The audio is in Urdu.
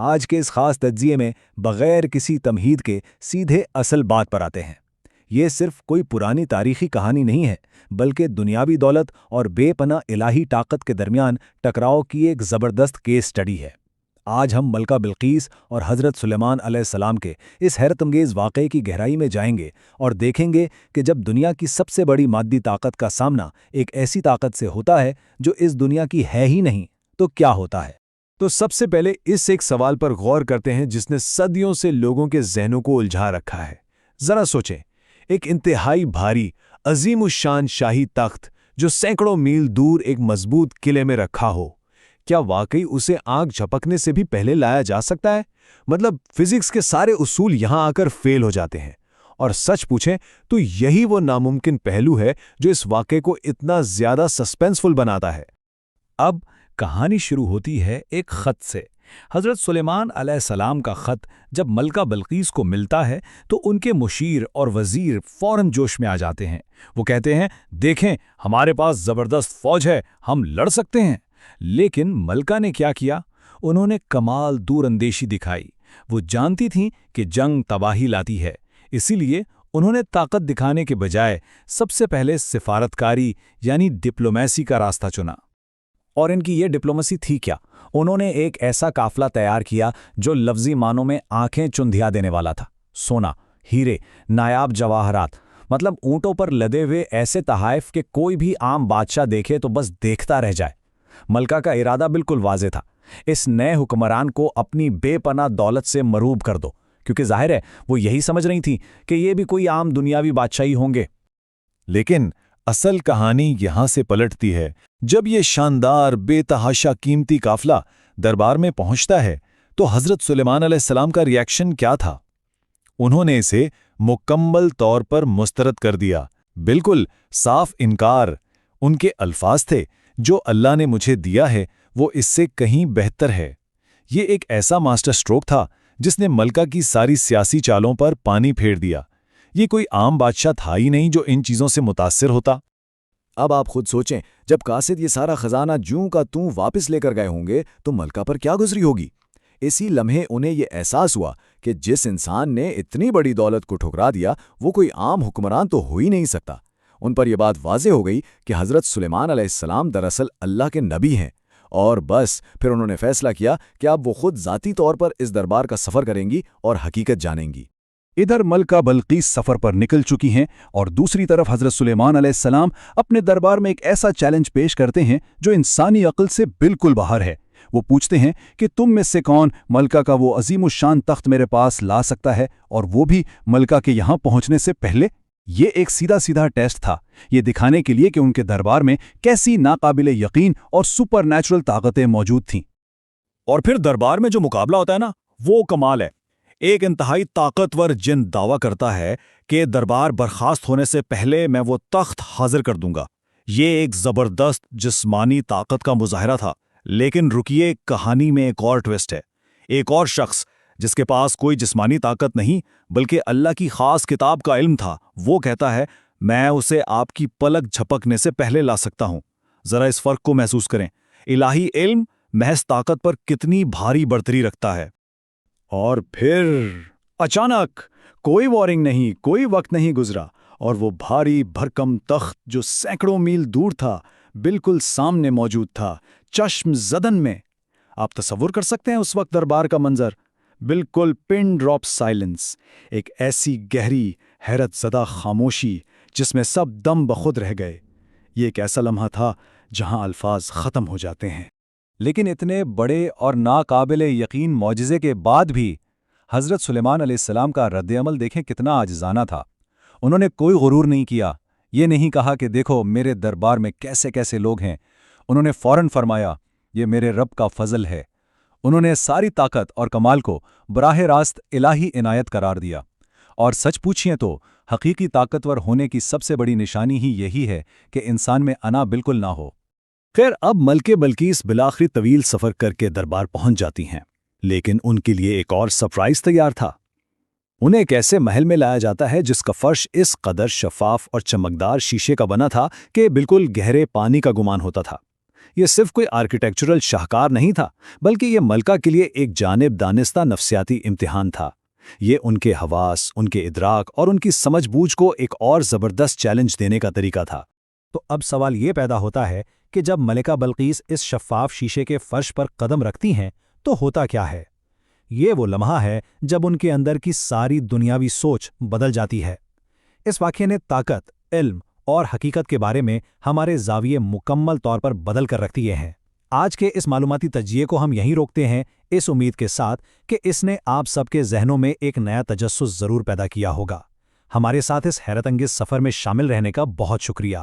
آج کے اس خاص تجزیے میں بغیر کسی تمہید کے سیدھے اصل بات پر آتے ہیں۔ یہ صرف کوئی پرانی تاریخی کہانی نہیں ہے، بلکہ دنیاوی دولت اور بے پناہ الہی طاقت کے درمیان ٹکراؤ کی ایک زبردست کیس سٹڈی ہے۔ آج ہم ملکہ بلقیس اور حضرت سلیمان علیہ السلام کے اس حیرت انگیز واقعے کی گہرائی میں جائیں گے اور دیکھیں گے کہ جب دنیا کی سب سے بڑی مادی طاقت کا سامنا ایک ایسی طاقت سے ہوتا ہے جو اس دنیا کی ہے ہی نہیں، تو کیا ہوتا ہے۔ تو سب سے پہلے اس ایک سوال پر غور کرتے ہیں جس نے صدیوں سے لوگوں کے ذہنوں کو الجھا رکھا ہے۔ ذرا سوچیں، ایک انتہائی بھاری، عظیم الشان شاہی تخت جو سینکڑوں میل دور ایک مضبوط قلعے میں رکھا ہو، کیا واقعی اسے آنکھ جھپکنے سے بھی پہلے لایا جا سکتا ہے؟ مطلب فزکس کے سارے اصول یہاں آ کر فیل ہو جاتے ہیں۔ اور سچ پوچھیں تو یہی وہ ناممکن پہلو ہے جو اس واقعے کو اتنا زیادہ سسپینسفل بناتا ہے۔ اب کہانی شروع ہوتی ہے ایک خط سے۔ حضرت سلیمان علیہ السلام کا خط جب ملکہ بلقیس کو ملتا ہے تو ان کے مشیر اور وزیر فوراً جوش میں آ جاتے ہیں۔ وہ کہتے ہیں، دیکھیں ہمارے پاس زبردست فوج ہے، ہم لڑ سکتے ہیں۔ لیکن ملکہ نے کیا کیا؟ انہوں نے کمال دور اندیشی دکھائی۔ وہ جانتی تھیں کہ جنگ تباہی لاتی ہے، اسی لیے انہوں نے طاقت دکھانے کے بجائے سب سے پہلے سفارتکاری یعنی ڈپلومیسی کا راستہ چنا۔ اور ان کی یہ ڈپلومیسی تھی کیا؟ انہوں نے ایک ایسا قافلہ تیار کیا جو لفظی معنوں میں آنکھیں چندھیا دینے والا تھا۔ سونا، ہیرے، نایاب جواہرات، مطلب اونٹوں پر لدے ہوئے ایسے تحائف کہ کوئی بھی عام بادشاہ دیکھے تو بس دیکھتا رہ جائے۔ ملکہ کا ارادہ بالکل واضح تھا، اس نئے حکمران کو اپنی بے پناہ دولت سے مروب کر دو، کیونکہ ظاہر ہے وہ یہی سمجھ رہی تھی کہ یہ بھی کوئی عام دنیاوی بادشاہی ہوں گے۔ لیکن اصل کہانی یہاں سے پلٹتی ہے۔ جب یہ شاندار بے تحاشا قیمتی قافلہ دربار میں پہنچتا ہے تو حضرت سلیمان علیہ السلام کا ری ایکشن کیا تھا؟ انہوں نے اسے مکمل طور پر مسترد کر دیا، بالکل صاف انکار۔ ان کے الفاظ تھے، جو اللہ نے مجھے دیا ہے وہ اس سے کہیں بہتر ہے۔ یہ ایک ایسا ماسٹر سٹروک تھا جس نے ملکہ کی ساری سیاسی چالوں پر پانی پھیر دیا۔ یہ کوئی عام بادشاہ تھا ہی نہیں جو ان چیزوں سے متاثر ہوتا۔ اب آپ خود سوچیں، جب قاصد یہ سارا خزانہ جوں کا توں واپس لے کر گئے ہوں گے تو ملکہ پر کیا گزری ہوگی؟ اسی لمحے انہیں یہ احساس ہوا کہ جس انسان نے اتنی بڑی دولت کو ٹھکرا دیا وہ کوئی عام حکمران تو ہو ہی نہیں سکتا۔ ان پر یہ بات واضح ہو گئی کہ حضرت سلیمان علیہ السلام دراصل اللہ کے نبی ہیں، اور بس پھر انہوں نے فیصلہ کیا کہ اب وہ خود ذاتی طور پر اس دربار کا سفر کریں گی اور حقیقت جانیں گی۔ ادھر ملکہ بلقیس سفر پر نکل چکی ہیں اور دوسری طرف حضرت سلیمان علیہ السلام اپنے دربار میں ایک ایسا چیلنج پیش کرتے ہیں جو انسانی عقل سے بالکل باہر ہے۔ وہ پوچھتے ہیں کہ تم میں سے کون ملکہ کا وہ عظیم الشان تخت میرے پاس لا سکتا ہے، اور وہ بھی ملکہ کے یہاں پہنچنے سے پہلے؟ یہ ایک سیدھا ٹیسٹ تھا، یہ دکھانے کے لیے کہ ان کے دربار میں کیسی ناقابل یقین اور سپر نیچرل طاقتیں موجود تھیں۔ اور پھر دربار میں جو مقابلہ ہوتا ہے نا، وہ کمال ہے۔ ایک انتہائی طاقتور جن دعویٰ کرتا ہے کہ دربار برخاست ہونے سے پہلے میں وہ تخت حاضر کر دوں گا۔ یہ ایک زبردست جسمانی طاقت کا مظاہرہ تھا، لیکن رکیے، کہانی میں ایک اور ٹوسٹ ہے۔ ایک اور شخص جس کے پاس کوئی جسمانی طاقت نہیں بلکہ اللہ کی خاص کتاب کا علم تھا، وہ کہتا ہے، میں اسے آپ کی پلک جھپکنے سے پہلے لا سکتا ہوں۔ ذرا اس فرق کو محسوس کریں، الہی علم محض طاقت پر کتنی بھاری برتری رکھتا ہے۔ اور پھر اچانک کوئی وارننگ نہیں، کوئی وقت نہیں گزرا اور وہ بھاری بھرکم تخت جو سینکڑوں میل دور تھا بالکل سامنے موجود تھا، چشم زدن میں۔ آپ تصور کر سکتے ہیں اس وقت دربار کا منظر، بالکل پن ڈراپ سائلنس، ایک ایسی گہری حیرت زدہ خاموشی جس میں سب دم بخود رہ گئے۔ یہ ایک ایسا لمحہ تھا جہاں الفاظ ختم ہو جاتے ہیں۔ لیکن اتنے بڑے اور ناقابل یقین معجزے کے بعد بھی حضرت سلیمان علیہ السلام کا رد عمل دیکھیں کتنا عاجزانہ تھا۔ انہوں نے کوئی غرور نہیں کیا، یہ نہیں کہا کہ دیکھو میرے دربار میں کیسے کیسے لوگ ہیں۔ انہوں نے فوراً فرمایا، یہ میرے رب کا فضل ہے۔ انہوں نے ساری طاقت اور کمال کو براہ راست الہی عنایت قرار دیا۔ اور سچ پوچھیں تو حقیقی طاقتور ہونے کی سب سے بڑی نشانی ہی یہی ہے کہ انسان میں انا بالکل نہ ہو۔ خیر، اب ملکہ بلقیس بالآخری طویل سفر کر کے دربار پہنچ جاتی ہیں، لیکن ان کے لیے ایک اور سرپرائز تیار تھا۔ انہیں ایک ایسے محل میں لایا جاتا ہے جس کا فرش اس قدر شفاف اور چمکدار شیشے کا بنا تھا کہ بالکل گہرے پانی کا گمان ہوتا تھا۔ یہ صرف کوئی آرکیٹیکچرل شاہکار نہیں تھا، بلکہ یہ ملکہ کے لیے ایک جانب دانستہ نفسیاتی امتحان تھا۔ یہ ان کے حواس، ان کے ادراک اور ان کی سمجھ بوجھ کو ایک اور زبردست چیلنج دینے کا طریقہ تھا۔ تو اب سوال یہ پیدا ہوتا ہے کہ جب ملکہ بلقیس اس شفاف شیشے کے فرش پر قدم رکھتی ہیں تو ہوتا کیا ہے؟ یہ وہ لمحہ ہے جب ان کے اندر کی ساری دنیاوی سوچ بدل جاتی ہے۔ اس واقعے نے طاقت، علم اور حقیقت کے بارے میں ہمارے زاویے مکمل طور پر بدل کر رکھ دیے ہیں۔ آج کے اس معلوماتی تجزیے کو ہم یہیں روکتے ہیں، اس امید کے ساتھ کہ اس نے آپ سب کے ذہنوں میں ایک نیا تجسس ضرور پیدا کیا ہوگا۔ ہمارے ساتھ اس حیرت انگیز سفر میں شامل رہنے کا بہت شکریہ۔